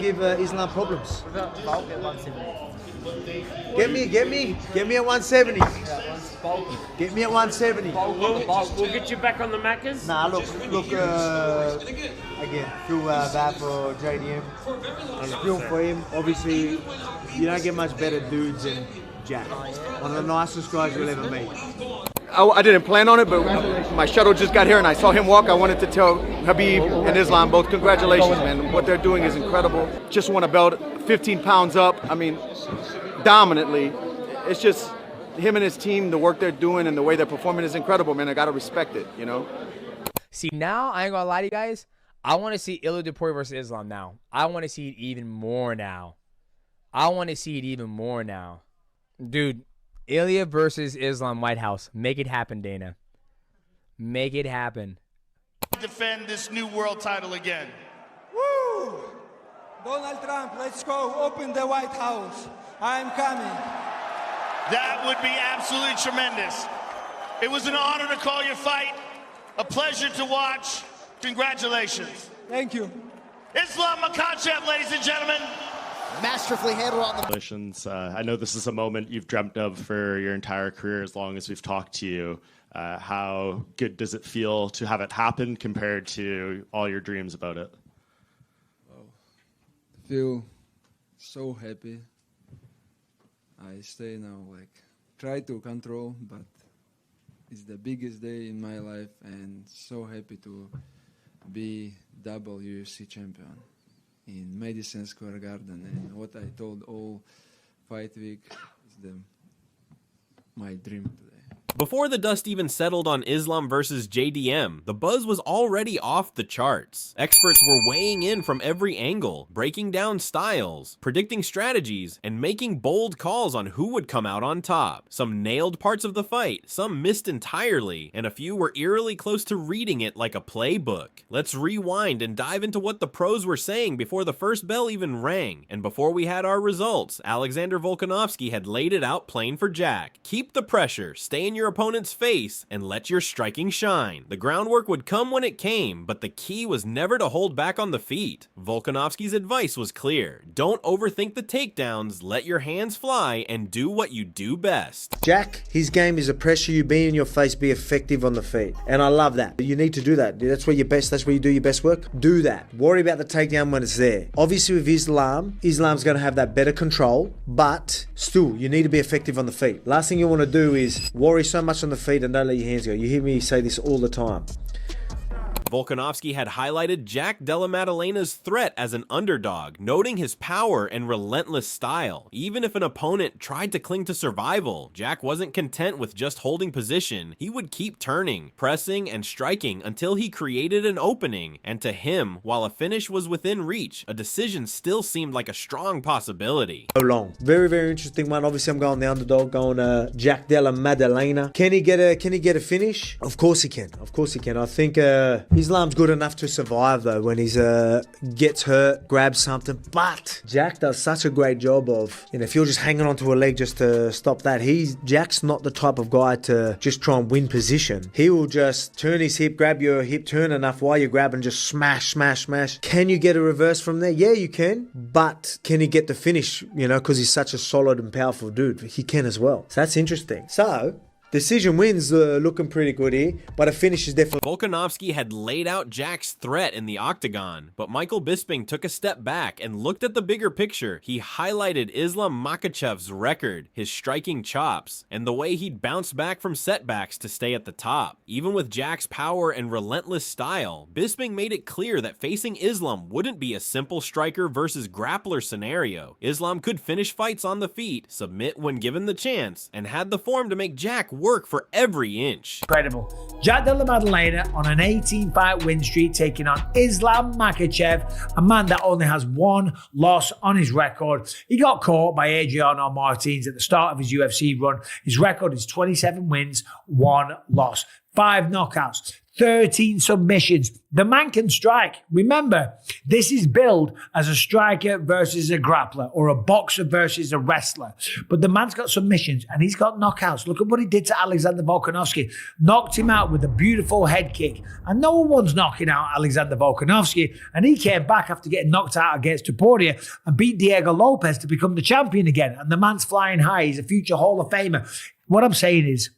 give Islam problems. Bulk at 170. Get me at 170. Get me at 170. We'll get you back on the Maccas. Nah, look. Again, feel bad for JDM. I feel for him. Obviously, you don't get much better dudes than Jack. One of the nicest guys you'll ever meet. I didn't plan on it, but my shuttle just got here and I saw him walk. I wanted to tell Habib and Islam both congratulations, man. What they're doing is incredible. Just won a belt, 15 pounds up. I mean, dominantly. It's just him and his team, the work they're doing and the way they're performing is incredible, man. I gotta respect it, you know? See, now, I ain't gonna lie to you guys. I want to see Ilia Topuria versus Islam now. I want to see it even more now. Dude, Ilia versus Islam White House. Make it happen, Dana. Make it happen. Defend this new world title again. Woo! Donald Trump, let's go open the White House. I'm coming. That would be absolutely tremendous. It was an honor to call your fight. A pleasure to watch. Congratulations. Thank you. Islam Makhachev, ladies and gentlemen. Masterfully handled on the... Congratulations. I know this is a moment you've dreamt of for your entire career as long as we've talked to you. How good does it feel to have it happen compared to all your dreams about it? I feel so happy. I stay now, try to control, but it's the biggest day in my life and so happy to be double UFC champion in Madison Square Garden. And what I told all fight week is my dream today. Before the dust even settled on Islam versus JDM, the buzz was already off the charts. Experts were weighing in from every angle, breaking down styles, predicting strategies, and making bold calls on who would come out on top. Some nailed parts of the fight, some missed entirely, and a few were eerily close to reading it like a playbook. Let's rewind and dive into what the pros were saying before the first bell even rang, and before we had our results. Alexander Volkanovski had laid it out plain for Jack. Keep the pressure, stay in your opponent's face, and let your striking shine. The groundwork would come when it came, but the key was never to hold back on the feet. Volkanovski's advice was clear. Don't overthink the takedowns, let your hands fly, and do what you do best. Jack, his game is a pressure you, be in your face, be effective on the feet. And I love that. You need to do that. That's where you're best, that's where you do your best work. Do that. Worry about the takedown when it's there. Obviously with Islam's going to have that better control, but still, you need to be effective on the feet. Last thing you want to do is worry so much on the feet and don't let your hands go. You hear me say this all the time. Volkanovski had highlighted Jack Della Maddalena's threat as an underdog, noting his power and relentless style. Even if an opponent tried to cling to survival, Jack wasn't content with just holding position. He would keep turning, pressing, and striking until he created an opening. And to him, while a finish was within reach, a decision still seemed like a strong possibility. So long. Very, very interesting one. Obviously, I'm going the underdog, going Jack Della Maddalena. Can he get a finish? Of course he can. Of course he can. I think Islam's good enough to survive though when he's gets hurt, grabs something. But Jack does such a great job of, if you're just hanging onto a leg just to stop that, Jack's not the type of guy to just try and win position. He will just turn his hip, grab your hip, turn enough while you're grabbing, just smash, smash, smash. Can you get a reverse from there? Yeah, you can. But can he get the finish? Because he's such a solid and powerful dude. He can as well. So that's interesting. So decision wins looking pretty good here, but a finish is definitely... Volkanovski had laid out Jack's threat in the octagon, but Michael Bisping took a step back and looked at the bigger picture. He highlighted Islam Makhachev's record, his striking chops, and the way he'd bounced back from setbacks to stay at the top. Even with Jack's power and relentless style, Bisping made it clear that facing Islam wouldn't be a simple striker versus grappler scenario. Islam could finish fights on the feet, submit when given the chance, and had the form to make Jack work for every inch. Incredible. Jack Della Maddalena on an 18-fight win streak taking on Islam Makhachev, a man that only has one loss on his record. He got caught by Adriano Martins at the start of his UFC run. His record is 27 wins, 1 loss. 5 knockouts, 13 submissions. The man can strike. Remember, this is billed as a striker versus a grappler or a boxer versus a wrestler. But the man's got submissions and he's got knockouts. Look at what he did to Alexander Volkanovski. Knocked him out with a beautiful head kick. And no one's knocking out Alexander Volkanovski. And he came back after getting knocked out against Topuria and beat Diego Lopez to become the champion again. And the man's flying high. He's a future Hall of Famer. What I'm saying is,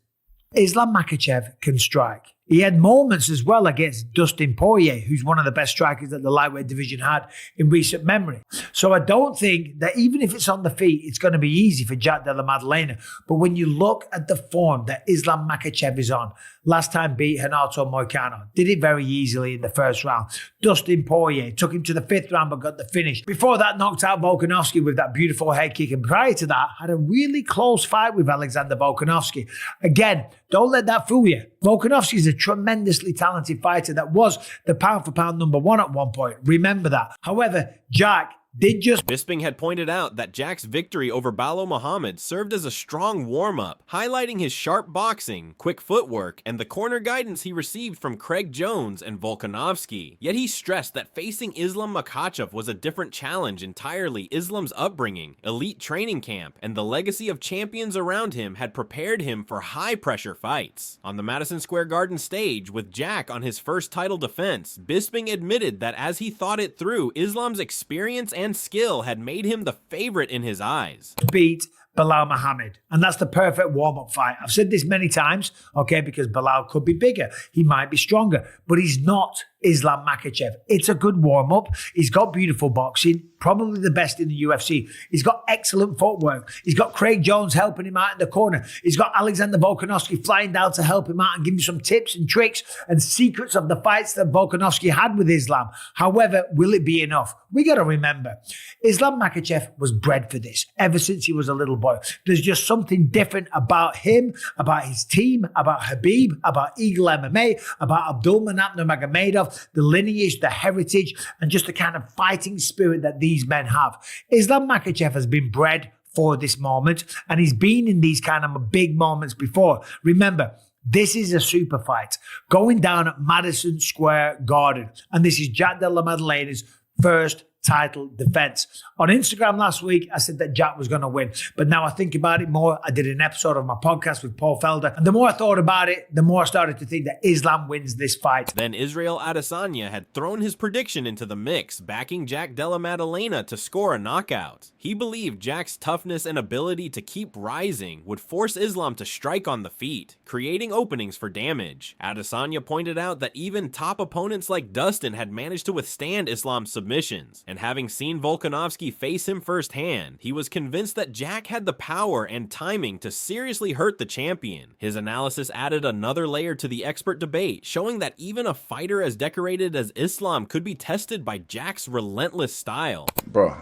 Islam Makhachev can strike. He had moments as well against Dustin Poirier, who's one of the best strikers that the lightweight division had in recent memory. So I don't think that even if it's on the feet, it's going to be easy for Jack Della Maddalena. But when you look at the form that Islam Makhachev is on, last time beat Renato Moicano, did it very easily in the first round. Dustin Poirier took him to the 5th round but got the finish. Before that, knocked out Volkanovski with that beautiful head kick. And prior to that, had a really close fight with Alexander Volkanovski. Again, don't let that fool you. Volkanovski is a tremendously talented fighter that was the pound-for-pound #1 at one point. Remember that. However, Jack did just... Bisping had pointed out that Jack's victory over Balo Muhammad served as a strong warm-up, highlighting his sharp boxing, quick footwork, and the corner guidance he received from Craig Jones and Volkanovski. Yet he stressed that facing Islam Makhachev was a different challenge entirely. Islam's upbringing, elite training camp, and the legacy of champions around him had prepared him for high-pressure fights. On the Madison Square Garden stage, with Jack on his first title defense, Bisping admitted that as he thought it through, Islam's experience and skill had made him the favorite in his eyes. Beat Bilal Muhammad. And that's the perfect warm-up fight. I've said this many times, okay, because Bilal could be bigger. He might be stronger, but he's not Islam Makhachev. It's a good warm-up. He's got beautiful boxing, probably the best in the UFC. He's got excellent footwork. He's got Craig Jones helping him out in the corner. He's got Alexander Volkanovski flying down to help him out and give him some tips and tricks and secrets of the fights that Volkanovski had with Islam. However, will it be enough? We got to remember, Islam Makhachev was bred for this ever since he was a little boy. There's just something different about him, about his team, about Habib, about Eagle MMA, about Abdulmanap Nurmagomedov, the lineage, the heritage, and just the kind of fighting spirit that these men have. Islam Makhachev has been bred for this moment, and he's been in these kind of big moments before. Remember, this is a super fight going down at Madison Square Garden, and this is Jack Della Maddalena's first title defense. On Instagram last week, I said that Jack was going to win. But now I think about it more. I did an episode of my podcast with Paul Felder. And the more I thought about it, the more I started to think that Islam wins this fight. Then Israel Adesanya had thrown his prediction into the mix, backing Jack Della Maddalena to score a knockout. He believed Jack's toughness and ability to keep rising would force Islam to strike on the feet, creating openings for damage. Adesanya pointed out that even top opponents like Dustin had managed to withstand Islam's submissions, and having seen Volkanovski face him firsthand, he was convinced that Jack had the power and timing to seriously hurt the champion. His analysis added another layer to the expert debate, showing that even a fighter as decorated as Islam could be tested by Jack's relentless style. Bro,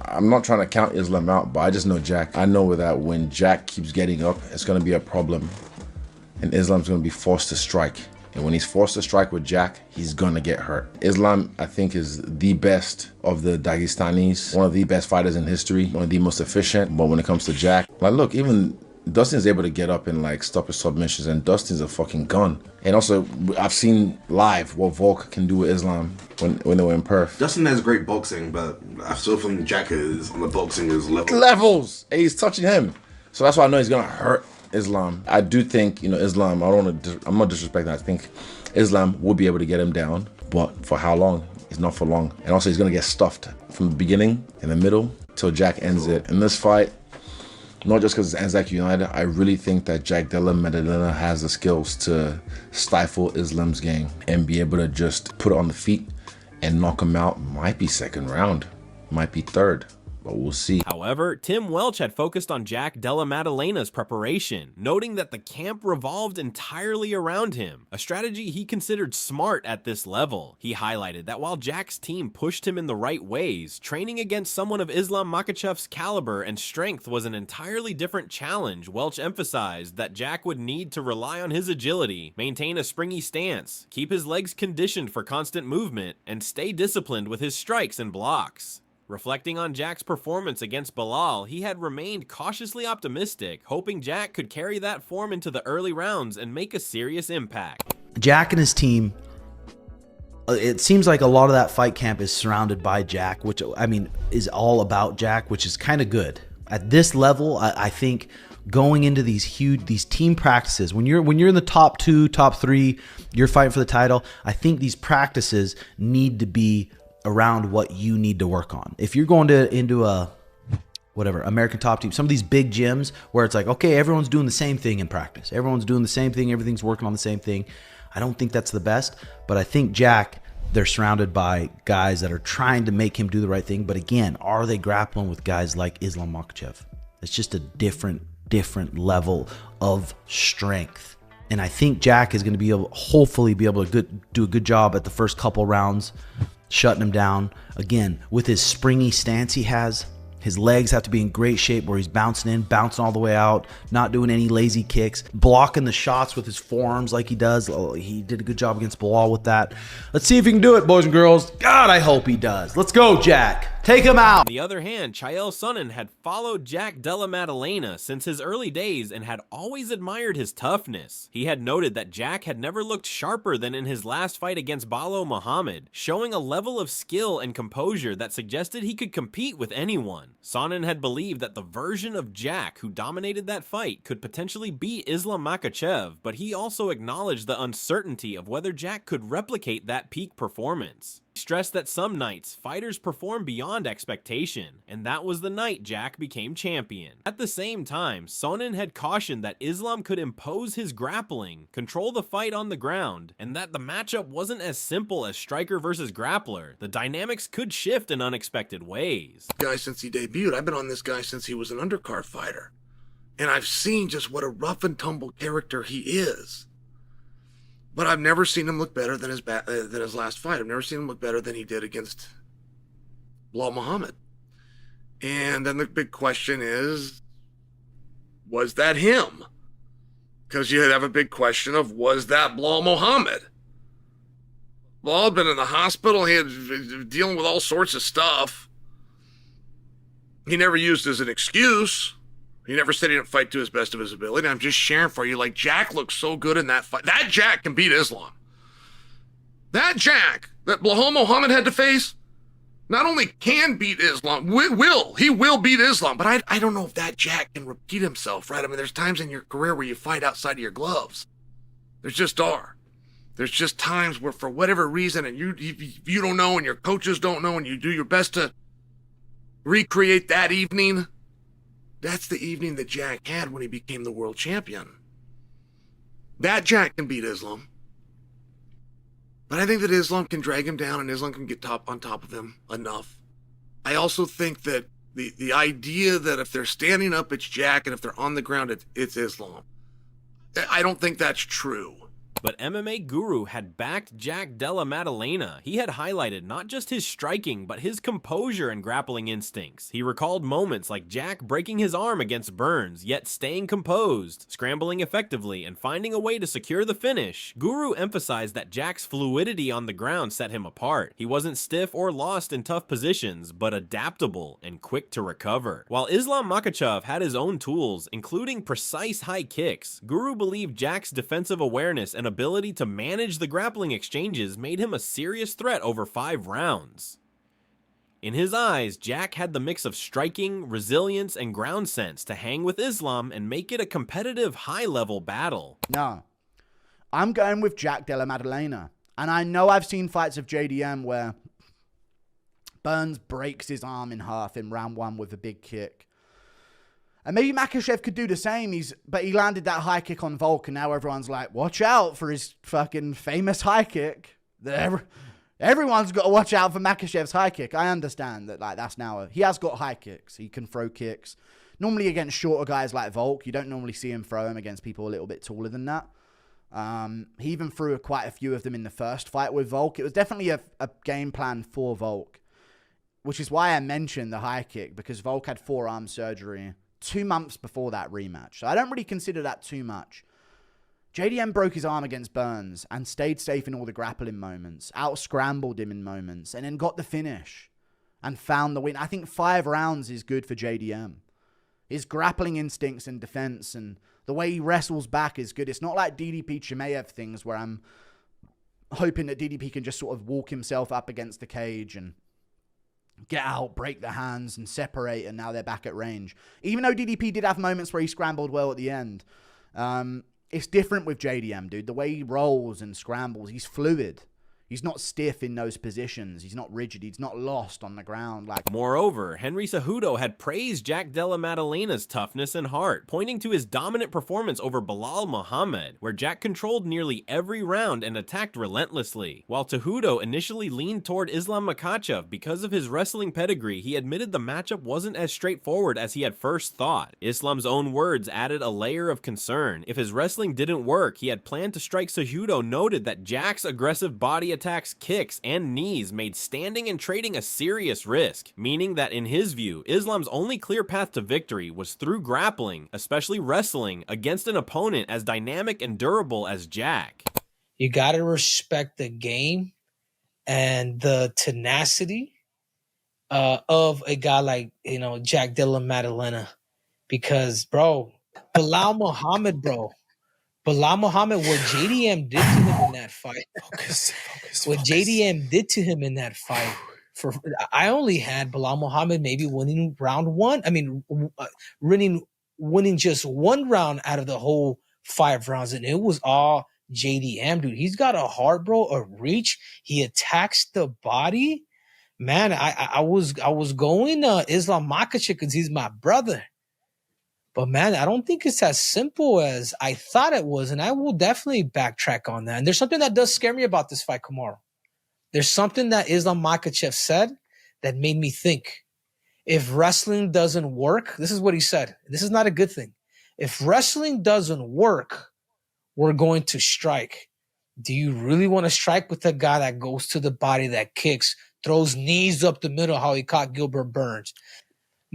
I'm not trying to count Islam out, but I just know Jack. I know that when Jack keeps getting up, it's going to be a problem, and Islam's going to be forced to strike. And when he's forced to strike with Jack, he's gonna get hurt. Islam, I think, is the best of the Dagestanis, one of the best fighters in history, one of the most efficient. But when it comes to Jack, like, look, even Dustin's able to get up and like stop his submissions, and Dustin's a fucking gun. And also, I've seen live what Volk can do with Islam when they were in Perth. Dustin has great boxing, but I still think Jack is on the boxing level. Levels! And he's touching him. So that's why I know he's gonna hurt Islam. I do think, Islam, I'm not disrespecting, I think Islam will be able to get him down, but for how long? It's not for long. And also he's gonna get stuffed from the beginning, in the middle, till Jack ends it. In this fight, not just because it's Anzac United, I really think that Jack Della Maddalena has the skills to stifle Islam's game and be able to just put it on the feet and knock him out. Might be second round, might be third, but we'll see. However, Tim Welch had focused on Jack Della Maddalena's preparation, noting that the camp revolved entirely around him, a strategy he considered smart at this level. He highlighted that while Jack's team pushed him in the right ways, training against someone of Islam Makhachev's caliber and strength was an entirely different challenge. Welch emphasized that Jack would need to rely on his agility, maintain a springy stance, keep his legs conditioned for constant movement, and stay disciplined with his strikes and blocks. Reflecting on Jack's performance against Bilal, he had remained cautiously optimistic, hoping Jack could carry that form into the early rounds and make a serious impact. Jack and his team, it seems like a lot of that fight camp is surrounded by Jack, which, I mean, is all about Jack, which is kind of good. At this level, I think going into these team practices, when you're in the top 2, top 3, you're fighting for the title, I think these practices need to be around what you need to work on. If you're going into a American Top Team, some of these big gyms where it's like, okay, everyone's doing the same thing in practice. Everyone's doing the same thing. Everything's working on the same thing. I don't think that's the best, but I think Jack, they're surrounded by guys that are trying to make him do the right thing. But again, are they grappling with guys like Islam Makhachev? It's just a different level of strength. And I think Jack is going to hopefully be able to do a good job at the first couple rounds, shutting him down. Again, with his springy stance he has, his legs have to be in great shape where he's bouncing in, bouncing all the way out, not doing any lazy kicks, blocking the shots with his forearms like he does. Oh, he did a good job against Bilal with that. Let's see if he can do it, boys and girls. God, I hope he does. Let's go, Jack. Take him out. On the other hand, Chael Sonnen had followed Jack Della Maddalena since his early days and had always admired his toughness. He had noted that Jack had never looked sharper than in his last fight against Balo Muhammad, showing a level of skill and composure that suggested he could compete with anyone. Sonnen had believed that the version of Jack who dominated that fight could potentially beat Islam Makhachev, but he also acknowledged the uncertainty of whether Jack could replicate that peak performance. He stressed that some nights, fighters perform beyond expectation, and that was the night Jack became champion. At the same time, Sonnen had cautioned that Islam could impose his grappling, control the fight on the ground, and that the matchup wasn't as simple as striker versus grappler. The dynamics could shift in unexpected ways. Guy since he debuted, I've been on this guy since he was an undercard fighter, and I've seen just what a rough and tumble character he is. But I've never seen him look better than his last fight. I've never seen him look better than he did against Bilal Muhammad. And then the big question is, was that him? Because you have a big question of, was that Bilal Muhammad? Bilal had been in the hospital. He had dealing with all sorts of stuff. He never used it as an excuse. He never said he didn't fight to his best of his ability. I'm just sharing for you, like, Jack looks so good in that fight. That Jack can beat Islam. That Jack that Bilal Muhammad had to face not only can beat Islam, he will beat Islam, but I don't know if that Jack can repeat himself, right? I mean, there's times in your career where you fight outside of your gloves. There just are. There's just times where, for whatever reason, and you don't know, and your coaches don't know, and you do your best to recreate that evening. That's the evening that Jack had when he became the world champion. That Jack can beat Islam. But I think that Islam can drag him down and Islam can get on top of him enough. I also think that the idea that if they're standing up, it's Jack, and if they're on the ground, it's Islam. I don't think that's true. But MMA Guru had backed Jack Della Maddalena. He had highlighted not just his striking, but his composure and grappling instincts. He recalled moments like Jack breaking his arm against Burns, yet staying composed, scrambling effectively, and finding a way to secure the finish. Guru emphasized that Jack's fluidity on the ground set him apart. He wasn't stiff or lost in tough positions, but adaptable and quick to recover. While Islam Makhachev had his own tools, including precise high kicks, Guru believed Jack's defensive awareness and ability to manage the grappling exchanges made him a serious threat over 5 rounds. In his eyes, Jack had the mix of striking, resilience, and ground sense to hang with Islam and make it a competitive, high-level battle. No. I'm going with Jack Della Maddalena. And I know I've seen fights of JDM where Burns breaks his arm in half in round 1 with a big kick. And maybe Makhachev could do the same, but he landed that high kick on Volk, and now everyone's like, watch out for his fucking famous high kick. Everyone's got to watch out for Makhachev's high kick. I understand that, like, that's now he has got high kicks. He can throw kicks. Normally against shorter guys like Volk, you don't normally see him throw them against people a little bit taller than that. He even threw quite a few of them in the first fight with Volk. It was definitely a game plan for Volk, which is why I mentioned the high kick, because Volk had forearm surgery 2 months before that rematch. So I don't really consider that too much. JDM broke his arm against Burns and stayed safe in all the grappling moments, out-scrambled him in moments, and then got the finish and found the win. I think 5 rounds is good for JDM. His grappling instincts and defense and the way he wrestles back is good. It's not like DDP Chimaev things where I'm hoping that DDP can just sort of walk himself up against the cage and get out, break the hands, and separate, and now they're back at range. Even though DDP did have moments where he scrambled well at the end, it's different with JDM, dude. The way he rolls and scrambles, he's fluid. He's not stiff in those positions. He's not rigid. He's not lost on the ground. Moreover, Henry Cejudo had praised Jack Della Maddalena's toughness and heart, pointing to his dominant performance over Belal Muhammad, where Jack controlled nearly every round and attacked relentlessly. While Cejudo initially leaned toward Islam Makhachev because of his wrestling pedigree, he admitted the matchup wasn't as straightforward as he had first thought. Islam's own words added a layer of concern. If his wrestling didn't work, he had planned to strike. Cejudo noted that Jack's aggressive body attacks, kicks, and knees made standing and trading a serious risk, meaning that in his view, Islam's only clear path to victory was through grappling, especially wrestling, against an opponent as dynamic and durable as Jack. You gotta respect the game and the tenacity of a guy like, Jack Della Maddalena, because, bro, Belal Muhammad, what JDM did to him in that fight. What JDM did to him in that fight. I only had Belal Muhammad maybe winning round one. I mean, winning just one round out of the whole 5 rounds, and it was all JDM, dude. He's got a heart, bro, a reach. He attacks the body. Man, I was going Islam Makhachev because he's my brother. But, man, I don't think it's as simple as I thought it was, and I will definitely backtrack on that. And there's something that does scare me about this fight, Kamaru. There's something that Islam Makhachev said that made me think. If wrestling doesn't work, this is what he said. This is not a good thing. If wrestling doesn't work, we're going to strike. Do you really want to strike with a guy that goes to the body, that kicks, throws knees up the middle, how he caught Gilbert Burns?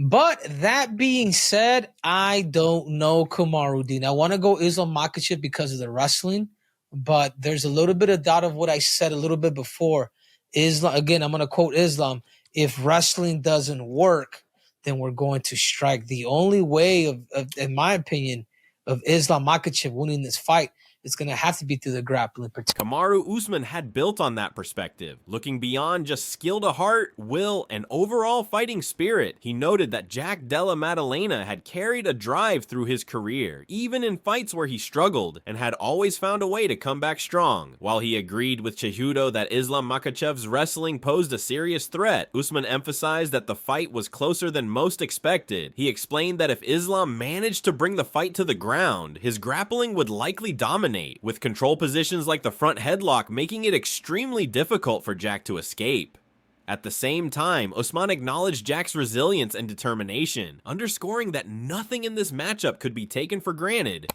But that being said, I don't know, Kamaruddin. I want to go Islam Makhachev because of the wrestling, but there's a little bit of doubt of what I said a little bit before. Islam, again, I'm going to quote Islam. If wrestling doesn't work, then we're going to strike. The only way, in my opinion, of Islam Makhachev winning this fight, it's going to have to be through the grappling. Kamaru Usman had built on that perspective. Looking beyond just skill to heart, will, and overall fighting spirit, he noted that Jack Della Maddalena had carried a drive through his career, even in fights where he struggled, and had always found a way to come back strong. While he agreed with Cejudo that Islam Makhachev's wrestling posed a serious threat, Usman emphasized that the fight was closer than most expected. He explained that if Islam managed to bring the fight to the ground, his grappling would likely dominate, with control positions like the front headlock making it extremely difficult for Jack to escape. At the same time, Usman acknowledged Jack's resilience and determination, underscoring that nothing in this matchup could be taken for granted.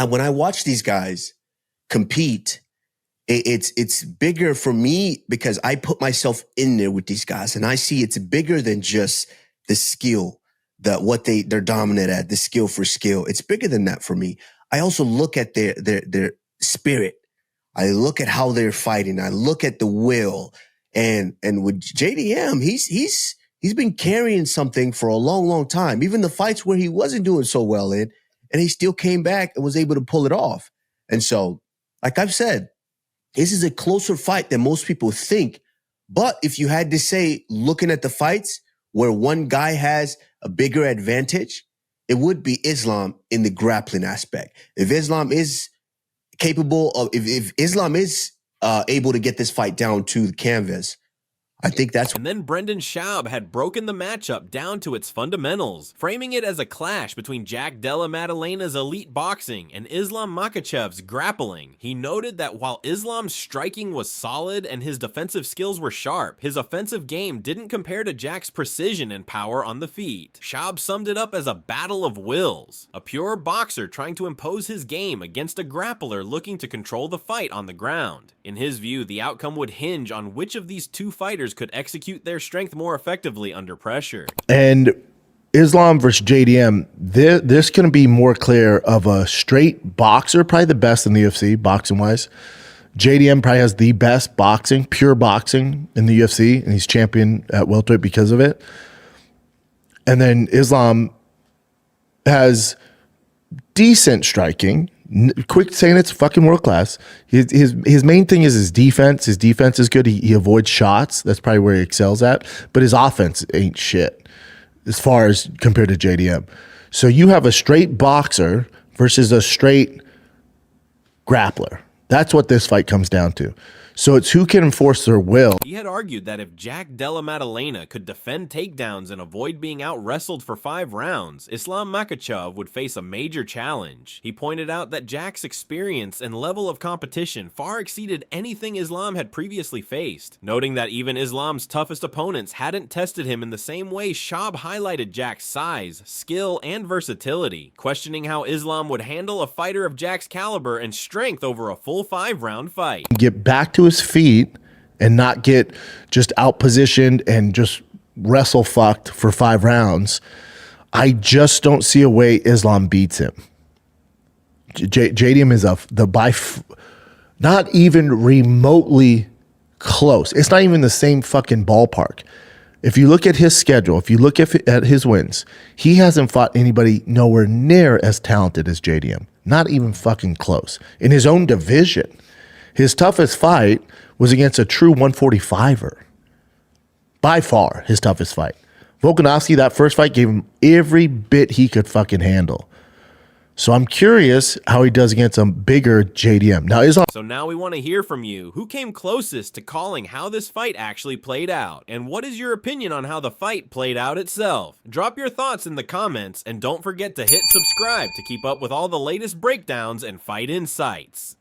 When I watch these guys compete, it's bigger for me because I put myself in there with these guys, and I see it's bigger than just the skill, what they're dominant at, the skill for skill. It's bigger than that for me. I also look at their spirit. I look at how they're fighting. I look at the will. And with JDM, he's been carrying something for a long, long time. Even the fights where he wasn't doing so well in, and he still came back and was able to pull it off. And so, like I've said, this is a closer fight than most people think. But if you had to say, looking at the fights where one guy has a bigger advantage, it would be Islam in the grappling aspect. If Islam is capable of, if Islam is able to get this fight down to the canvas, I think that's... And then Brendan Schaub had broken the matchup down to its fundamentals, framing it as a clash between Jack Della Maddalena's elite boxing and Islam Makhachev's grappling. He noted that while Islam's striking was solid and his defensive skills were sharp, his offensive game didn't compare to Jack's precision and power on the feet. Schaub summed it up as a battle of wills, a pure boxer trying to impose his game against a grappler looking to control the fight on the ground. In his view, the outcome would hinge on which of these two fighters could execute their strength more effectively under pressure. And Islam versus JDM, this can be more clear of a straight boxer, probably the best in the UFC, boxing-wise. JDM probably has the best boxing, pure boxing in the UFC, and he's champion at welterweight because of it. And then Islam has decent striking, Quick saying it's fucking world class. His main thing is his defense. His defense is good. He avoids shots. That's probably where he excels at. But his offense ain't shit as far as compared to JDM. So you have a straight boxer versus a straight grappler. That's what this fight comes down to. So it's who can enforce their will. He had argued that if Jack Della Maddalena could defend takedowns and avoid being out-wrestled for 5 rounds, Islam Makhachev would face a major challenge. He pointed out that Jack's experience and level of competition far exceeded anything Islam had previously faced, noting that even Islam's toughest opponents hadn't tested him in the same way Shab highlighted Jack's size, skill, and versatility, questioning how Islam would handle a fighter of Jack's caliber and strength over a full 5-round fight. Get back to his feet and not get just outpositioned and just wrestle fucked for 5 rounds. I just don't see a way Islam beats him. JDM is not even remotely close. It's not even the same fucking ballpark. If you look at his schedule, if you look at his wins, he hasn't fought anybody nowhere near as talented as JDM. Not even fucking close. In his own division. His toughest fight was against a true 145er. By far, his toughest fight. Volkanovski, that first fight, gave him every bit he could fucking handle. So I'm curious how he does against a bigger JDM. So now we want to hear from you. Who came closest to calling how this fight actually played out? And what is your opinion on how the fight played out itself? Drop your thoughts in the comments, and don't forget to hit subscribe to keep up with all the latest breakdowns and fight insights.